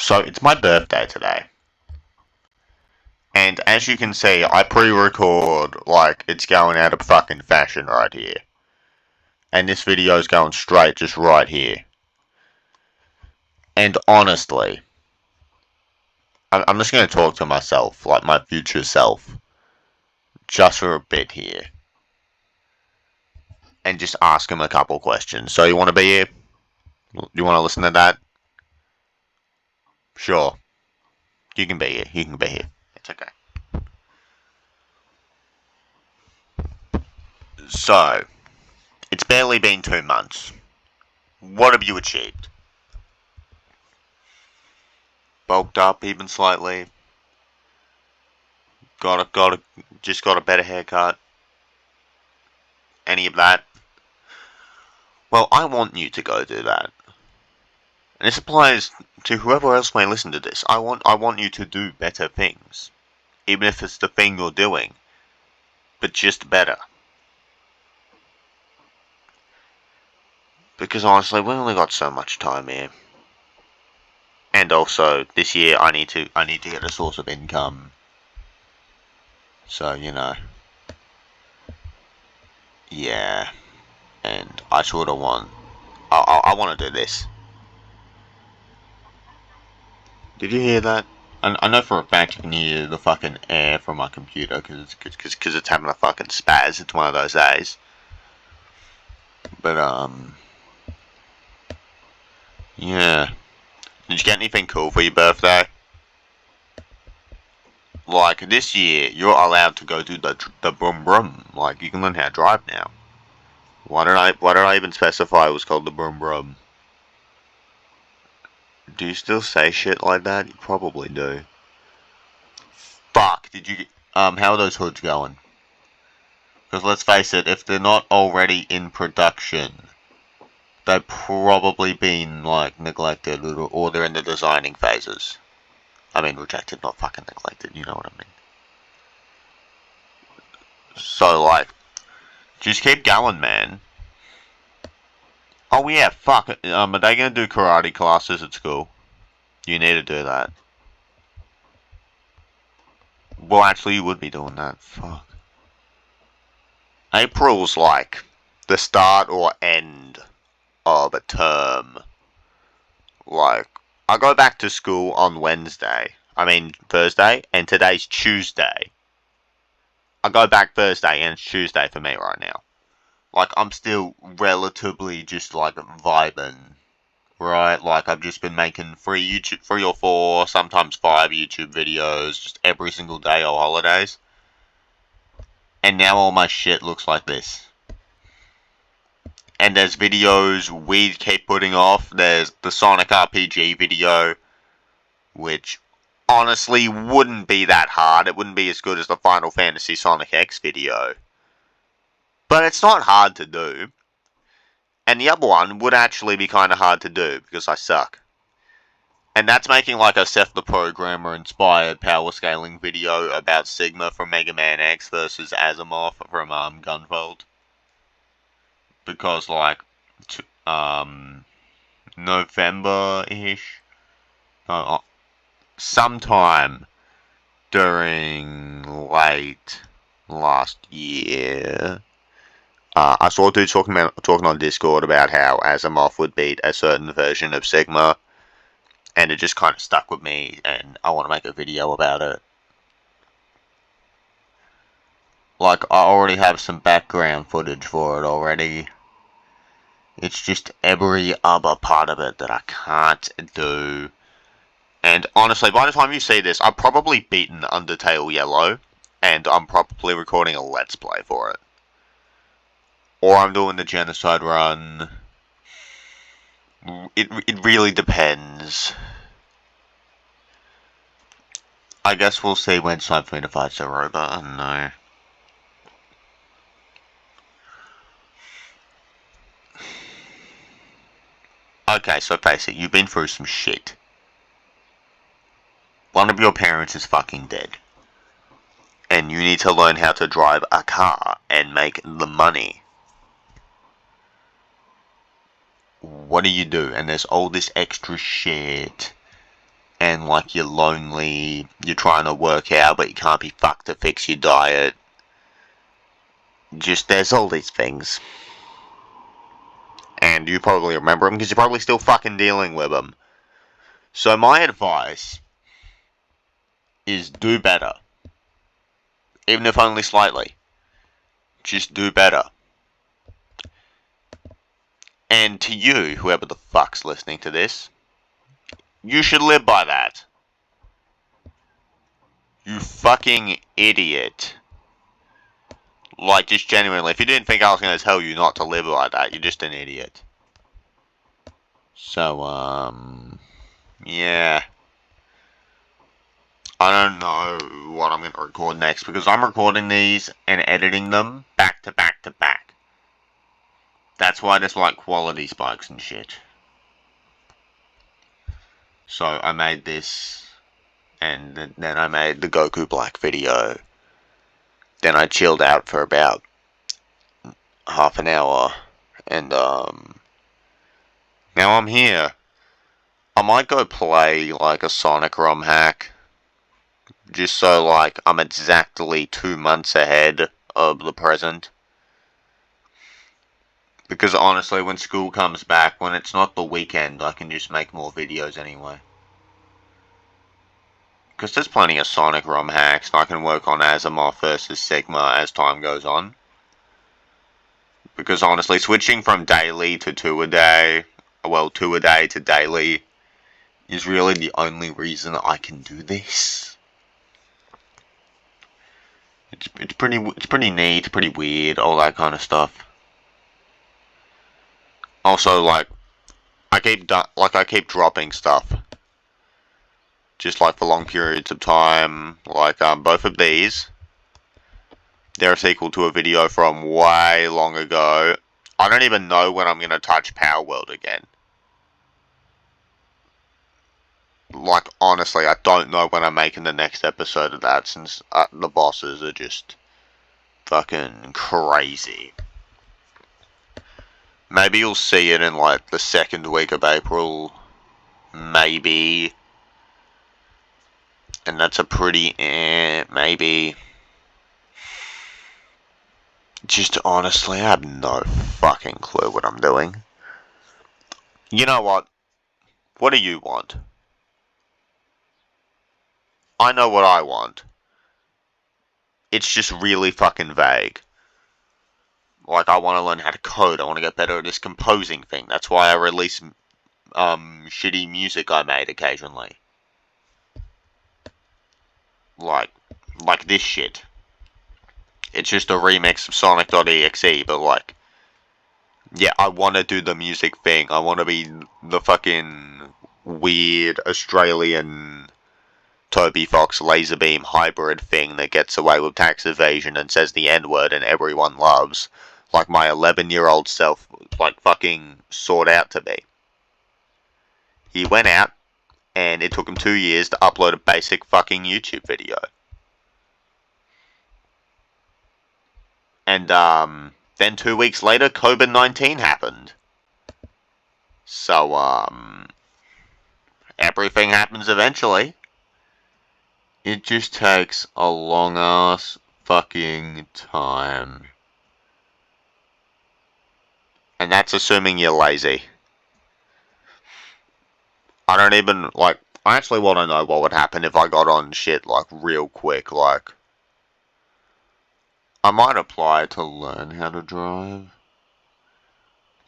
So it's my birthday today. And as you can see, I pre-record like it's going out of fucking fashion right here. And this video is going straight just right here. And honestly, I'm just going to talk to myself, like my future self, just for a bit here. And just ask him a couple questions. So you want to be here? You want to listen to that? Sure. You can be here. You can be here. It's okay. So, it's barely been 2 months. What have you achieved? Bulked up even slightly. Just got a better haircut. Any of that? Well, I want you to go do that. And this applies to whoever else may listen to this. I want you to do better things. Even if it's the thing you're doing. But just better. Because honestly, we only got so much time here. And also, this year I need to get a source of income. So, you know. Yeah. And I sort of want... I want to do this. Did you hear that? I know for a fact you can hear the fucking air from my computer because it's having a fucking spaz. It's one of those days. But, yeah. Did you get anything cool for your birthday? Like, this year, you're allowed to go do the brum brum. Like, you can learn how to drive now. Why did I even specify it was called the brum brum? Do you still say shit like that? You probably do. Fuck, how are those hoods going? Because let's face it, if they're not already in production, they've probably been, like, neglected, or they're in the designing phases. I mean, rejected, not fucking neglected, you know what I mean. So, like, just keep going, man. Oh yeah, fuck it. Are they gonna do karate classes at school? You need to do that. Well, actually, you would be doing that. Fuck. April's like the start or end of a term. Like, I go back to school on Thursday, and today's Tuesday. I go back Thursday, and it's Tuesday for me right now. Like, I'm still relatively just, like, vibing. Right, like I've just been making 3 or 4, sometimes 5 YouTube videos just every single day all holidays. And now all my shit looks like this. And there's videos we keep putting off. There's the Sonic RPG video, which honestly wouldn't be that hard. It wouldn't be as good as the Final Fantasy Sonic X video. But it's not hard to do. And the other one would actually be kind of hard to do because I suck. And that's making like a Seth the Programmer inspired power scaling video about Sigma from Mega Man X versus Asimov from Gunvolt. Because like November-ish, sometime during late last year, I saw dudes talking on Discord about how Asimov would beat a certain version of Sigma. And it just kind of stuck with me, and I want to make a video about it. Like, I already have some background footage for it already. It's just every other part of it that I can't do. And honestly, by the time you see this, I've probably beaten Undertale Yellow, and I'm probably recording a Let's Play for it. Or I'm doing the Genocide run. It really depends. I guess we'll see when it's time for me to fight Zeroba. I don't know. Okay, so face it, you've been through some shit. One of your parents is fucking dead. And you need to learn how to drive a car and make the money. What do? And there's all this extra shit and like you're lonely, you're trying to work out but you can't be fucked to fix your diet. Just, there's all these things. And you probably remember them because you're probably still fucking dealing with them. So my advice is do better. Even if only slightly. Just do better. And to you, whoever the fuck's listening to this, you should live by that. You fucking idiot. Like, just genuinely, if you didn't think I was going to tell you not to live like that, you're just an idiot. So, yeah. I don't know what I'm going to record next, because I'm recording these and editing them back to back to back. That's why there's like quality spikes and shit. So I made this, and then I made the Goku Black video. Then I chilled out for about half an hour, and now I'm here. I might go play like a Sonic ROM hack, just so like I'm exactly 2 months ahead of the present. Because honestly, when school comes back, when it's not the weekend, I can just make more videos anyway. Because there's plenty of Sonic ROM hacks, and I can work on Asimov versus Sigma as time goes on. Because honestly, switching from daily to 2 a-day, well, 2 a-day to daily, is really the only reason I can do this. It's pretty neat, pretty weird, all that kind of stuff. Also, like, I keep dropping stuff. Just like for long periods of time. Like, both of these, they're a sequel to a video from way long ago. I don't even know when I'm going to touch Power World again. Like, honestly, I don't know when I'm making the next episode of that, since the bosses are just fucking crazy. Maybe you'll see it in, like, the second week of April. Maybe. And that's a pretty maybe. Just honestly, I have no fucking clue what I'm doing. You know what? What do you want? I know what I want. It's just really fucking vague. Like, I want to learn how to code. I want to get better at this composing thing. That's why I release shitty music I made occasionally. Like this shit. It's just a remix of Sonic.exe, but like, yeah, I want to do the music thing. I want to be the fucking weird Australian Toby Fox Laserbeam hybrid thing that gets away with tax evasion and says the N-word and everyone loves. Like my 11-year-old self, like, fucking sought out to be. He went out, and it took him 2 years to upload a basic fucking YouTube video. And, then 2 weeks later, COVID-19 happened. So, everything happens eventually. It just takes a long-ass fucking time. And that's assuming you're lazy. I don't even, like, I actually want to know what would happen if I got on shit, like, real quick, like. I might apply to learn how to drive.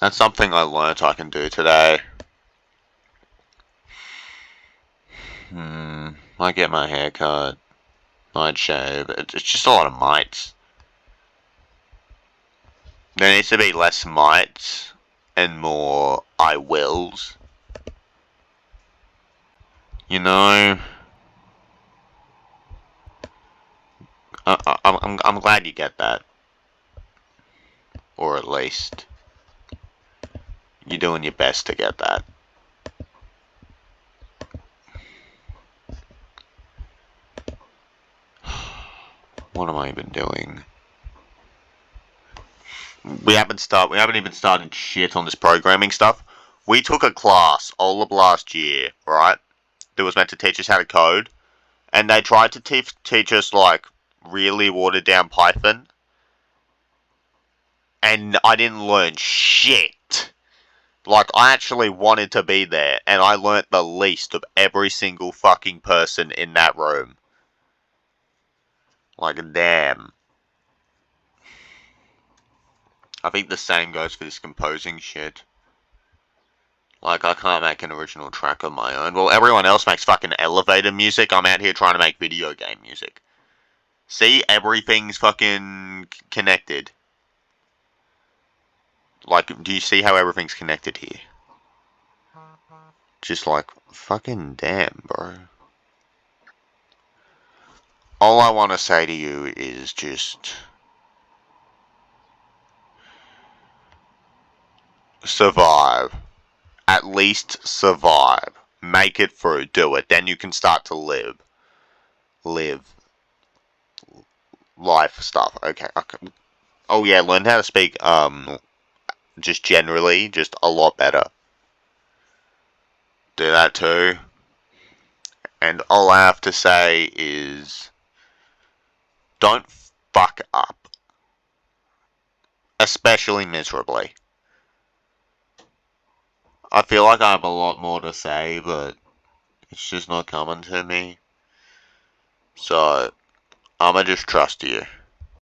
That's something I learnt I can do today. Might get my hair cut. Might shave. It's just a lot of mites. There needs to be less mites and more I wills. You know, I'm glad you get that. Or at least you're doing your best to get that. What am I even doing? We haven't even started shit on this programming stuff. We took a class all of last year, right? that was meant to teach us how to code, and they tried to teach us like really watered down Python, and I didn't learn shit. Like, I actually wanted to be there, and I learnt the least of every single fucking person in that room. Like, damn. I think the same goes for this composing shit. Like, I can't make an original track of my own. Well, everyone else makes fucking elevator music. I'm out here trying to make video game music. See? Everything's fucking connected. Like, do you see how everything's connected here? Just like, fucking damn, bro. All I want to say to you is just... survive. At least survive. Make it through. Do it. Then you can start to live. Life stuff. Okay. Oh yeah, learn how to speak, just generally, just a lot better. Do that too. And all I have to say is, don't fuck up. Especially miserably. I feel like I have a lot more to say, but it's just not coming to me. So, I'ma just trust you.